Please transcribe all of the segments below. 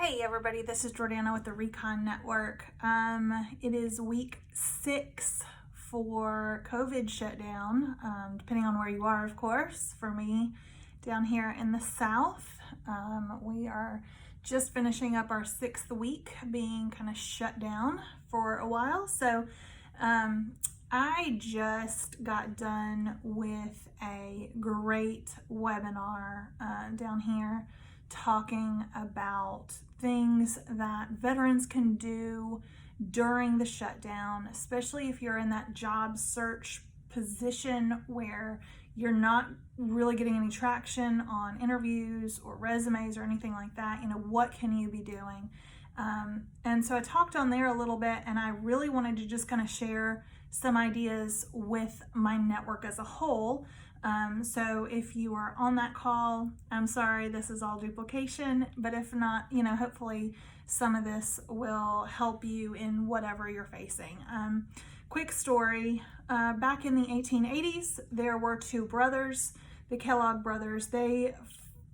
Hey everybody, this is Jordana with the Recon Network. It is week 6 for COVID shutdown, depending on where you are, of course. For me, down here in the South, we are just finishing up our 6th week being kind of shut down for a while. So I just got done with a great webinar down here talking about things that veterans can do during the shutdown, especially if you're in that job search position where you're not really getting any traction on interviews or resumes or anything like that. What can you be doing? And so I talked on there a little bit, and I really wanted to just kind of share some ideas with my network as a whole. So if you are on that call, I'm sorry, this is all duplication, but if not, hopefully some of this will help you in whatever you're facing. Quick story, back in the 1880s, there were two brothers, the Kellogg brothers. They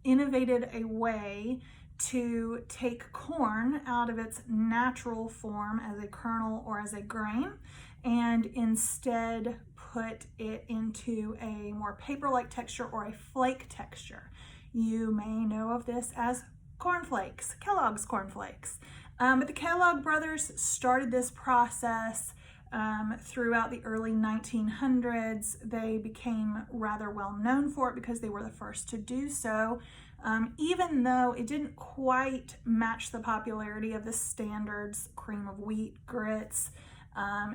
innovated a way to take corn out of its natural form as a kernel or as a grain, and instead put it into a more paper-like texture or a flake texture. You may know of this as cornflakes, Kellogg's cornflakes. But the Kellogg brothers started this process throughout the early 1900s. They became rather well known for it because they were the first to do so, even though it didn't quite match the popularity of the standards cream of wheat, grits,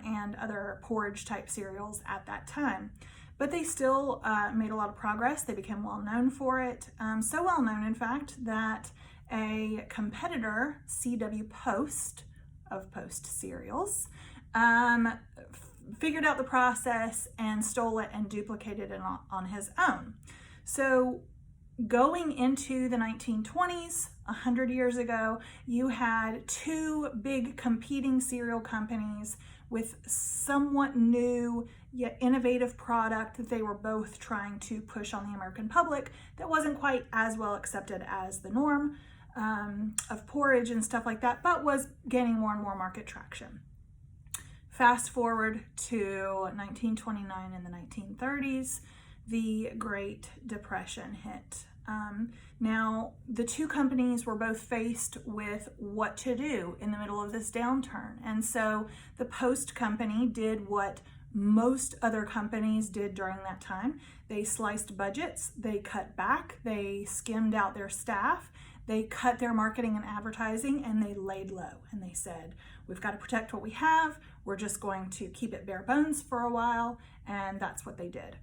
and other porridge type cereals at that time. But they still made a lot of progress. They became well known for it. So well known, in fact, that a competitor, C.W. Post of Post cereals, figured out the process and stole it and duplicated it on his own. So going into the 1920s, 100 years ago, you had two big competing cereal companies with somewhat new yet innovative product that they were both trying to push on the American public that wasn't quite as well accepted as the norm of porridge and stuff like that, but was gaining more and more market traction. Fast forward to 1929 and the 1930s, the Great Depression hit. Now, the two companies were both faced with what to do in the middle of this downturn. And so the Post company did what most other companies did during that time. They sliced budgets, they cut back, they skimmed out their staff, they cut their marketing and advertising, and they laid low. And they said, we've got to protect what we have. We're just going to keep it bare bones for a while. And that's what they did.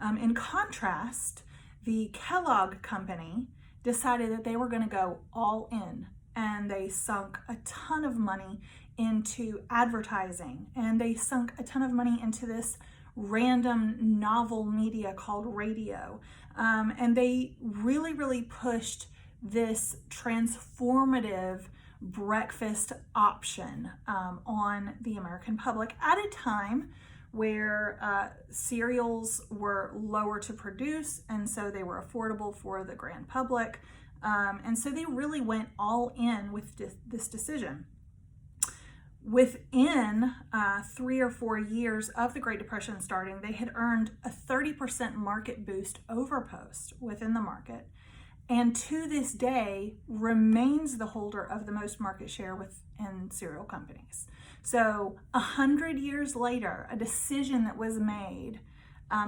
In contrast, the Kellogg company decided that they were going to go all in, and they sunk a ton of money into advertising, and they sunk a ton of money into this random novel media called radio. And they really pushed this transformative breakfast option on the American public at a time where cereals were lower to produce, and so they were affordable for the grand public. And so they really went all in with this decision. Within 3 or 4 years of the Great Depression starting, they had earned a 30% market boost over Post within the market, and to this day remains the holder of the most market share within cereal companies. So 100 years later, a decision that was made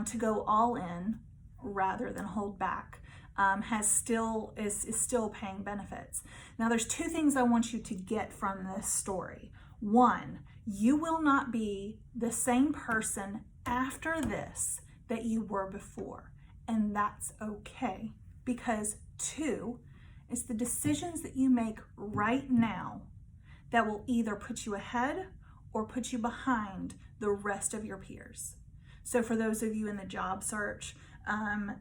to go all in rather than hold back is still paying benefits. Now, there's two things I want you to get from this story. One, you will not be the same person after this that you were before, and that's okay, because two, it's the decisions that you make right now that will either put you ahead or put you behind the rest of your peers. So for those of you in the job search,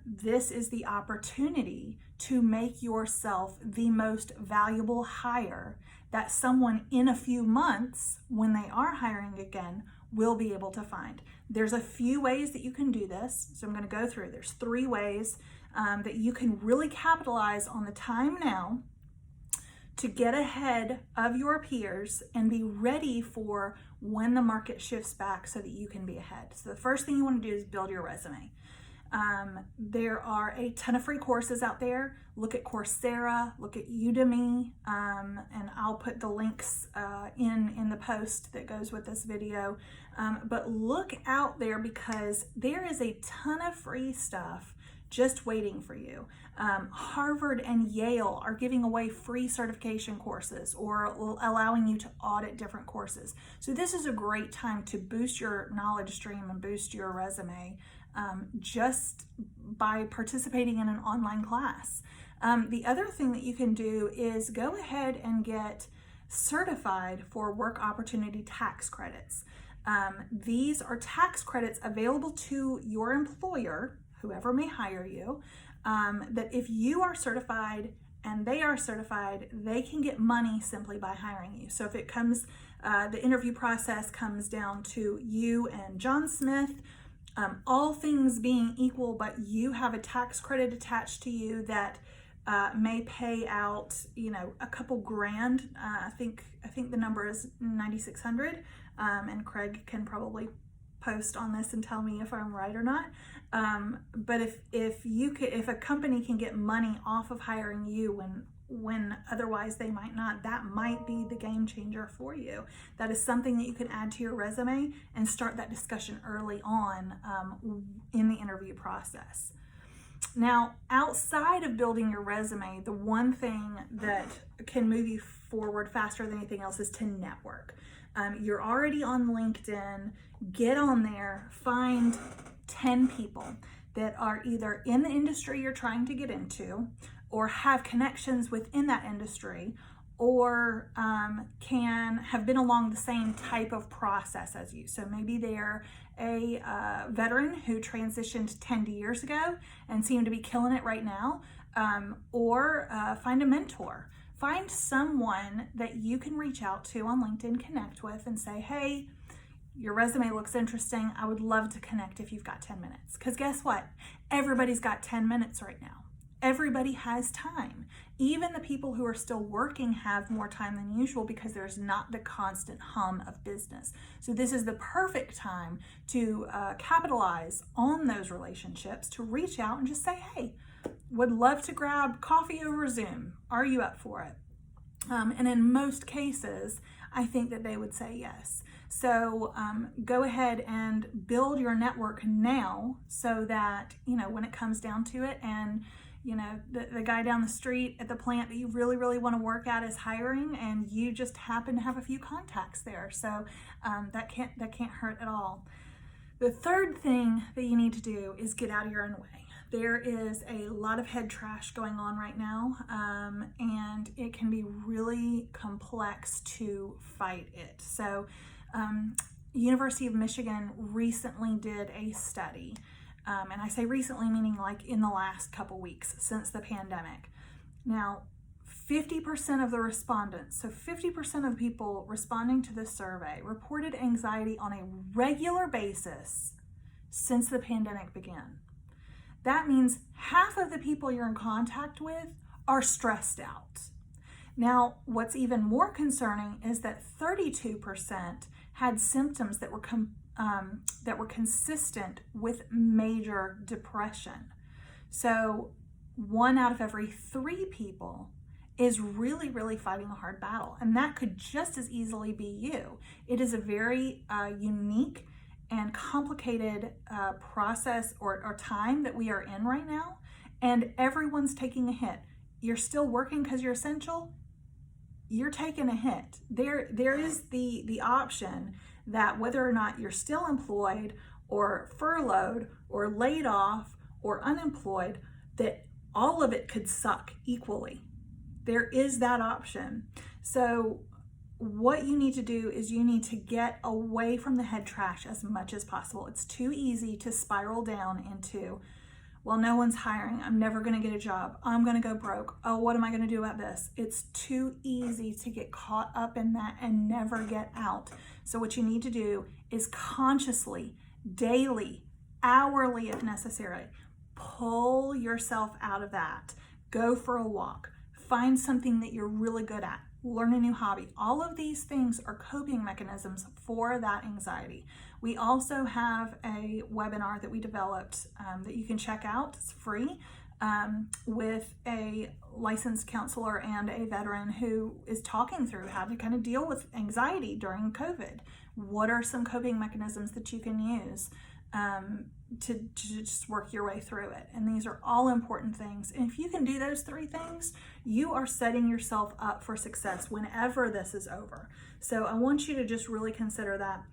this is the opportunity to make yourself the most valuable hire that someone in a few months, when they are hiring again, will be able to find. There's a few ways that you can do this. So I'm going to go through. There's 3 ways that you can really capitalize on the time now to get ahead of your peers and be ready for when the market shifts back so that you can be ahead. So the first thing you want to do is build your resume. There are a ton of free courses out there. Look at Coursera, look at Udemy, and I'll put the links in the post that goes with this video. But look out there because there is a ton of free stuff just waiting for you. Harvard and Yale are giving away free certification courses or allowing you to audit different courses. So this is a great time to boost your knowledge stream and boost your resume just by participating in an online class. The other thing that you can do is go ahead and get certified for work opportunity tax credits. These are tax credits available to your employer, whoever may hire you, that if you are certified and they are certified, they can get money simply by hiring you. So if it comes, the interview process comes down to you and John Smith, all things being equal, but you have a tax credit attached to you that may pay out, a couple grand. I think the number is 9,600, and Craig can probably post on this and tell me if I'm right or not. But if a company can get money off of hiring you when otherwise they might not, that might be the game changer for you. That is something that you can add to your resume and start that discussion early on in the interview process. Now, outside of building your resume, the one thing that can move you forward faster than anything else is to network. You're already on LinkedIn, get on there, find 10 people that are either in the industry you're trying to get into or have connections within that industry or can have been along the same type of process as you. So maybe they're a veteran who transitioned 10 years ago and seem to be killing it right now, or find a mentor. Find someone that you can reach out to on LinkedIn, connect with, and say, hey, your resume looks interesting. I would love to connect if you've got 10 minutes. Because guess what? Everybody's got 10 minutes right now. Everybody has time. Even the people who are still working have more time than usual because there's not the constant hum of business. So this is the perfect time to capitalize on those relationships, to reach out and just say, hey, would love to grab coffee over Zoom. Are you up for it? And in most cases, I think that they would say yes. So go ahead and build your network now so that, when it comes down to it and, the guy down the street at the plant that you really, really want to work at is hiring and you just happen to have a few contacts there. So that can't hurt at all. The third thing that you need to do is get out of your own way. There is a lot of head trash going on right now, and it can be really complex to fight it. So University of Michigan recently did a study, and I say recently meaning like in the last couple weeks since the pandemic. Now, 50% of the respondents, so 50% of people responding to this survey reported anxiety on a regular basis since the pandemic began. That means half of the people you're in contact with are stressed out. Now, what's even more concerning is that 32% had symptoms that were consistent with major depression. So 1 out of every 3 people is really, really fighting a hard battle, and that could just as easily be you. It is a very unique and complicated process or time that we are in right now, and everyone's taking a hit. You're still working because you're essential, you're taking a hit. There is the option that whether or not you're still employed or furloughed or laid off or unemployed, that all of it could suck equally. There is that option. So what you need to do is you need to get away from the head trash as much as possible. It's too easy to spiral down into, well, no one's hiring. I'm never going to get a job. I'm going to go broke. Oh, what am I going to do about this? It's too easy to get caught up in that and never get out. So what you need to do is consciously, daily, hourly if necessary, pull yourself out of that. Go for a walk. find something that you're really good at, learn a new hobby. All of these things are coping mechanisms for that anxiety. We also have a webinar that we developed that you can check out. It's free, with a licensed counselor and a veteran who is talking through how to kind of deal with anxiety during COVID. What are some coping mechanisms that you can use to just work your way through it? And these are all important things. And if you can do those 3 things, you are setting yourself up for success whenever this is over. So I want you to just really consider that.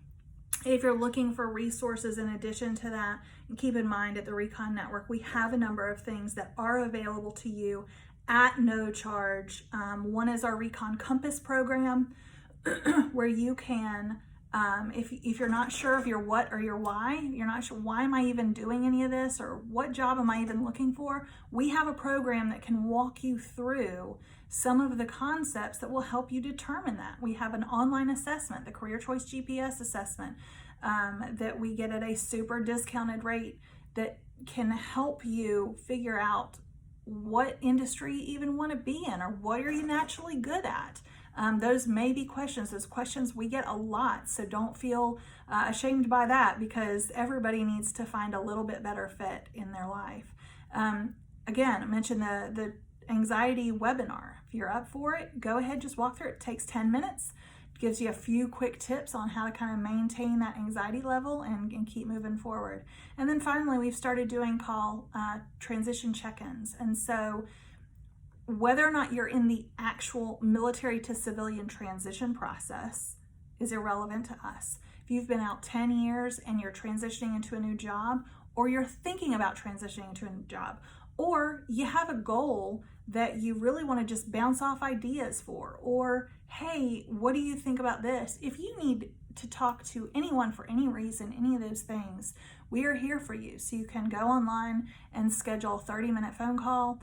If you're looking for resources in addition to that, and keep in mind at the Recon Network, we have a number of things that are available to you at no charge. One is our Recon Compass program, where you can, if you're not sure of your what or your why, you're not sure why am I even doing any of this or what job am I even looking for, we have a program that can walk you through some of the concepts that will help you determine that. We have an online assessment, the Career Choice GPS assessment, that we get at a super discounted rate that can help you figure out what industry you even want to be in or what are you naturally good at. Those may be questions. Those questions we get a lot, so don't feel ashamed by that, because everybody needs to find a little bit better fit in their life. Again, I mentioned the anxiety webinar. If you're up for it, go ahead, just walk through it. It takes 10 minutes. It gives you a few quick tips on how to kind of maintain that anxiety level and keep moving forward. And then finally, we've started doing transition check-ins. And so whether or not you're in the actual military to civilian transition process is irrelevant to us. If you've been out 10 years and you're transitioning into a new job, or you're thinking about transitioning into a new job, or you have a goal that you really want to just bounce off ideas for, or hey, what do you think about this? If you need to talk to anyone for any reason, any of those things, we are here for you. So you can go online and schedule a 30-minute phone call.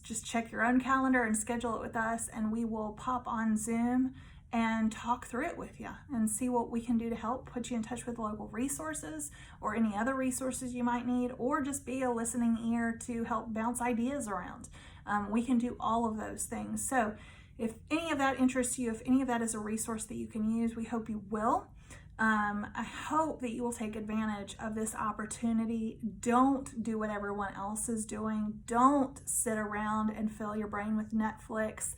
Just check your own calendar and schedule it with us, and we will pop on Zoom and talk through it with you and see what we can do to help put you in touch with local resources or any other resources you might need, or just be a listening ear to help bounce ideas around. We can do all of those things. So if any of that interests you, if any of that is a resource that you can use, we hope you will. I hope that you will take advantage of this opportunity. Don't do what everyone else is doing. Don't sit around and fill your brain with Netflix.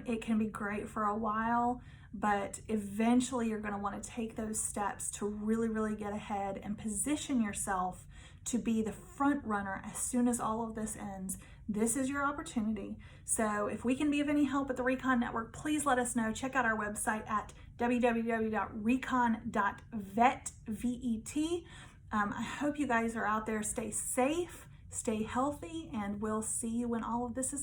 It can be great for a while, but eventually you're going to want to take those steps to really, really get ahead and position yourself to be the front runner as soon as all of this ends. This is your opportunity. So if we can be of any help at the Recon Network, please let us know. Check out our website at www.recon.vet. I hope you guys are out there. Stay safe, stay healthy, and we'll see you when all of this is